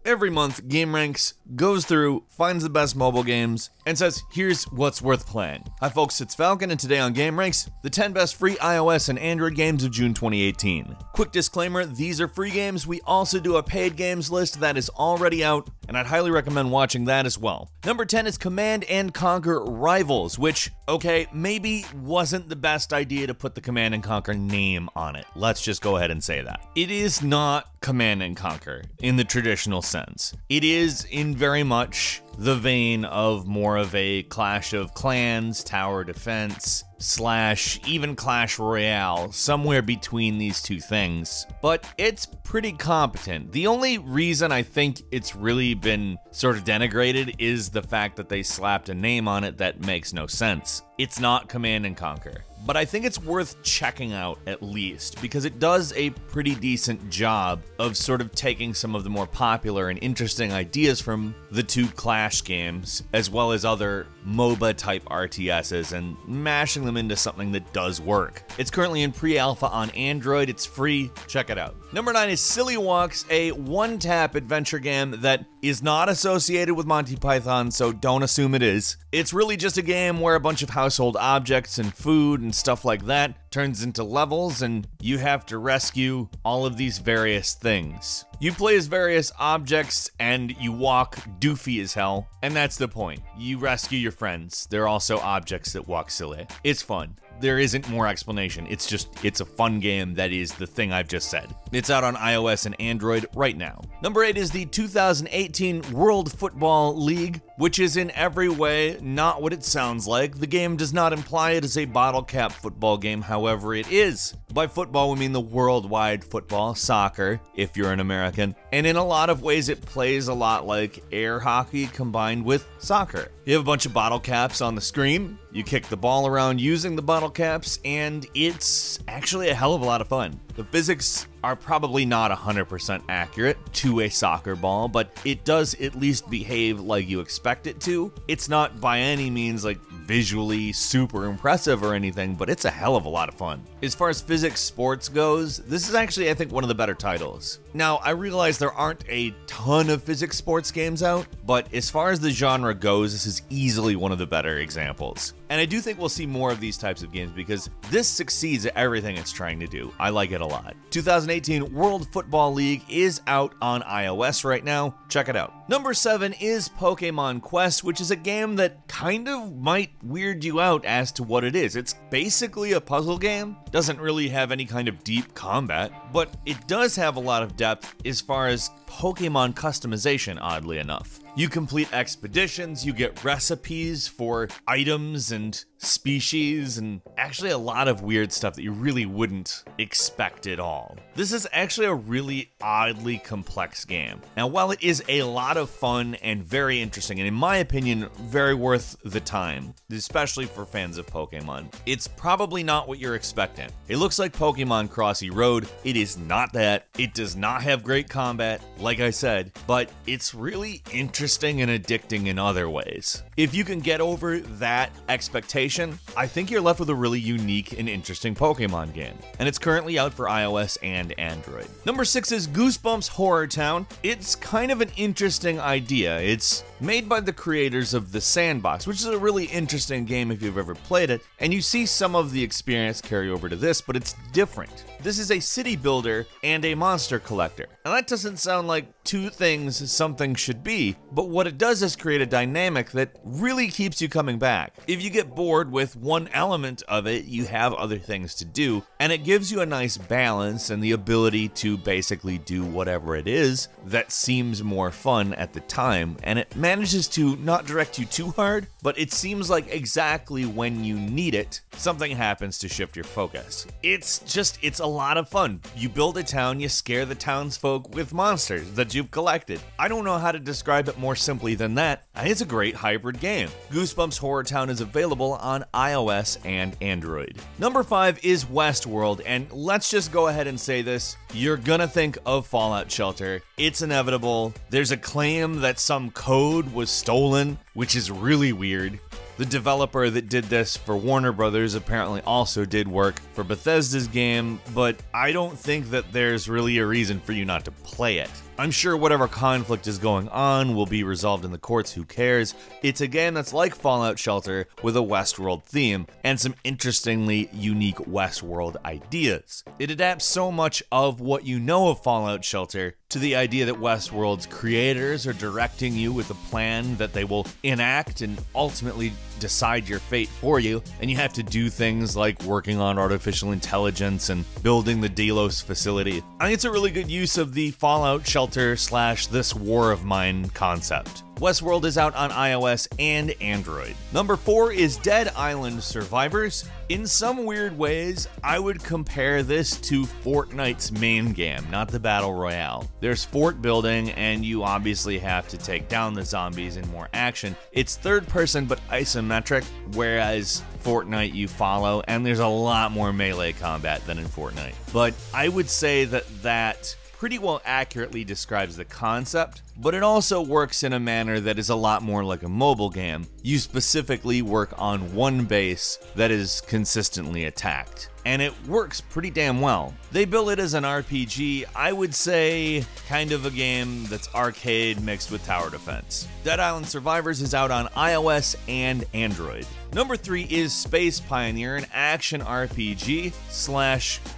Every month, GameRanks goes through, finds the best mobile games, and says, here's what's worth playing. Hi folks, it's Falcon, and today on GameRanks, the 10 best free iOS and Android games of June 2018. Quick disclaimer, these are free games. We also do a paid games list that is already out, and I'd highly recommend watching that as well. Number 10 is Command & Conquer Rivals, which, okay, maybe wasn't the best idea to put the Command & Conquer name on it. Let's just go ahead and say that. It is not Command & Conquer in the traditional sense. It is in very much the vein of more of a Clash of Clans, tower defense, / even Clash Royale, somewhere between these two things. But it's pretty competent. The only reason I think it's really been sort of denigrated is the fact that they slapped a name on it that makes no sense. It's not Command & Conquer. But I think it's worth checking out at least, because it does a pretty decent job of sort of taking some of the more popular and interesting ideas from the two Clash games, as well as other MOBA type RTSs, and mashing them into something that does work. It's currently in pre-alpha on Android, it's free, check it out. Number 9 is Silly Walks, a one-tap adventure game that is not associated with Monty Python, so don't assume it is. It's really just a game where a bunch of household objects and food and stuff like that turns into levels, and you have to rescue all of these various things. You play as various objects and you walk doofy as hell, and that's the point. You rescue your friends. They're also objects that walk silly. It's fun. There isn't more explanation. It's a fun game that is the thing I've just said. It's out on iOS and Android right now. Number 8 is the 2018 World Football League, which is in every way not what it sounds like. The game does not imply it is a bottle cap football game, however it is. By football, we mean the worldwide football, soccer, if you're an American. And in a lot of ways, it plays a lot like air hockey combined with soccer. You have a bunch of bottle caps on the screen, you kick the ball around using the bottle caps, and it's actually a hell of a lot of fun. The physics are probably not 100% accurate to a soccer ball, but it does at least behave like you expect it to. It's not by any means like visually super impressive or anything, but it's a hell of a lot of fun. As far as physics sports goes, this is actually, I think, one of the better titles. Now, I realize there aren't a ton of physics sports games out, but as far as the genre goes, this is easily one of the better examples. And I do think we'll see more of these types of games because this succeeds at everything it's trying to do. I like it a lot. 2018 World Football League is out on iOS right now. Check it out. Number 7 is Pokémon Quest, which is a game that kind of might weird you out as to what it is. It's basically a puzzle game. Doesn't really have any kind of deep combat, but it does have a lot of depth as far as Pokémon customization, oddly enough. You complete expeditions, you get recipes for items and species, and actually a lot of weird stuff that you really wouldn't expect at all. This is actually a really oddly complex game. Now, while it is a lot of fun and very interesting, and in my opinion, very worth the time, especially for fans of Pokemon, it's probably not what you're expecting. It looks like Pokemon Crossy Road. It is not that. It does not have great combat, like I said, but it's really interesting and addicting in other ways. If you can get over that expectation, I think you're left with a really unique and interesting Pokemon game. And it's currently out for iOS and Android. Number 6 is Goosebumps Horror Town. It's kind of an interesting idea. It's made by the creators of The Sandbox, which is a really interesting game if you've ever played it. And you see some of the experience carry over to this, but it's different. This is a city builder and a monster collector. And that doesn't sound like two things something should be, but what it does is create a dynamic that really keeps you coming back. If you get bored with one element of it, you have other things to do, and it gives you a nice balance and the ability to basically do whatever it is that seems more fun at the time, and it manages to not direct you too hard, but it seems like exactly when you need it, something happens to shift your focus. It's a lot of fun. You build a town, you scare the townsfolk with monsters that you've collected. I don't know how to describe it more simply than that, and it's a great hybrid game. Goosebumps Horror Town is available on iOS and Android. Number 5 is Westworld, and let's just go ahead and say this. You're gonna think of Fallout Shelter. It's inevitable. There's a claim that some code was stolen, which is really weird. The developer that did this for Warner Brothers apparently also did work for Bethesda's game, but I don't think that there's really a reason for you not to play it. I'm sure whatever conflict is going on will be resolved in the courts, who cares? It's a game that's like Fallout Shelter with a Westworld theme and some interestingly unique Westworld ideas. It adapts so much of what you know of Fallout Shelter to the idea that Westworld's creators are directing you with a plan that they will enact and ultimately decide your fate for you, and you have to do things like working on artificial intelligence and building the Delos facility. I think it's a really good use of the Fallout Shelter / This War of Mine concept. Westworld is out on iOS and Android. Number 4 is Dead Island Survivors. In some weird ways, I would compare this to Fortnite's main game, not the Battle Royale. There's fort building, and you obviously have to take down the zombies in more action. It's third person but isometric, whereas Fortnite you follow, and there's a lot more melee combat than in Fortnite. But I would say that pretty well accurately describes the concept, but it also works in a manner that is a lot more like a mobile game. You specifically work on one base that is consistently attacked, and it works pretty damn well. They bill it as an RPG, I would say kind of a game that's arcade mixed with tower defense. Dead Island Survivors is out on iOS and Android. Number 3 is Space Pioneer, an action RPG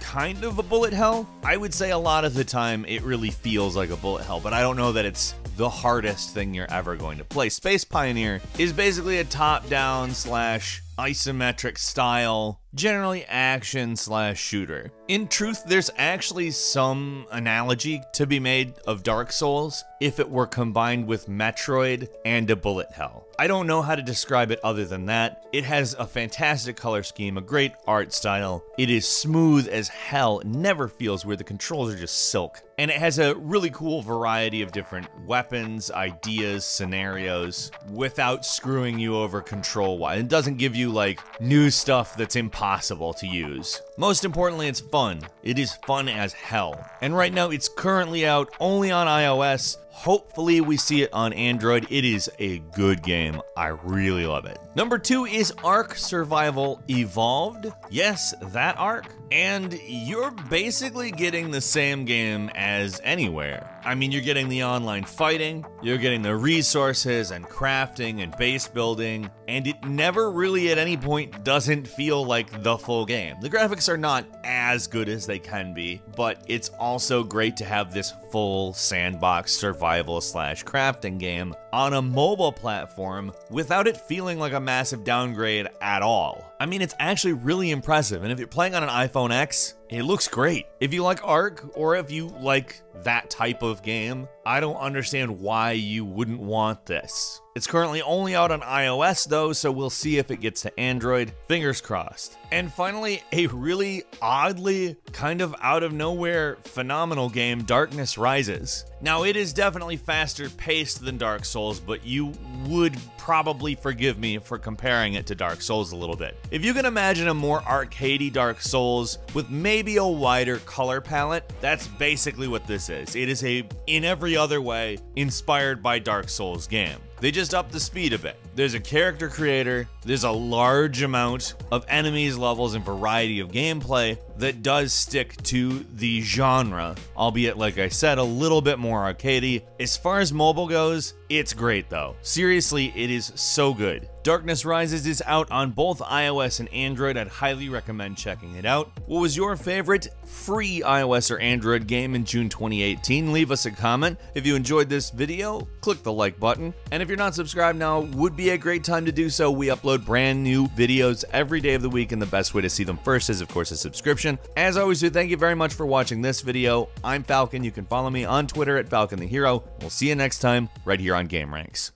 / kind of a bullet hell. I would say a lot of the time it really feels like a bullet hell, but I don't know that it's the hardest thing you're ever going to play. Space Pioneer is basically a top-down / isometric style, generally action / shooter. In truth, there's actually some analogy to be made of Dark Souls if it were combined with Metroid and a bullet hell. I don't know how to describe it other than that. It has a fantastic color scheme, a great art style. It is smooth as hell, it never feels weird, the controls are just silk. And it has a really cool variety of different weapons, ideas, scenarios, without screwing you over control-wise. It doesn't give you like new stuff that's impossible to use. Most importantly, it's fun. It is fun as hell. And right now it's currently out only on iOS. Hopefully we see it on Android. It is a good game. I really love it. Number 2 is Ark Survival Evolved. Yes, that Ark. And you're basically getting the same game as Anywhere. I mean, you're getting the online fighting, you're getting the resources and crafting and base building, and it never really at any point doesn't feel like the full game. The graphics are not as good as they can be, but it's also great to have this full sandbox survival / crafting game on a mobile platform without it feeling like a massive downgrade at all. I mean, it's actually really impressive, and if you're playing on an iPhone X, it looks great. If you like Ark, or if you like that type of game, I don't understand why you wouldn't want this. It's currently only out on iOS though, so we'll see if it gets to Android. Fingers crossed. And finally, a really oddly, kind of out of nowhere, phenomenal game, Darkness Rises. Now, it is definitely faster paced than Dark Souls, but you would probably forgive me for comparing it to Dark Souls a little bit. If you can imagine a more arcadey Dark Souls with maybe a wider color palette, that's basically what this is. It is a, in every other way, inspired by Dark Souls game. They just upped the speed a bit. There's a character creator, there's a large amount of enemies, levels, and variety of gameplay that does stick to the genre, albeit, like I said, a little bit more arcadey. As far as mobile goes, it's great though. Seriously, it is so good. Darkness Rises is out on both iOS and Android. I'd highly recommend checking it out. What was your favorite free iOS or Android game in June 2018? Leave us a comment. If you enjoyed this video, click the like button. And if you're not subscribed now, would be a great time to do so. We upload brand new videos every day of the week, and the best way to see them first is, of course, a subscription. As always, thank you very much for watching this video. I'm Falcon. You can follow me on Twitter at Falcon the Hero. We'll see you next time right here on GameRanks.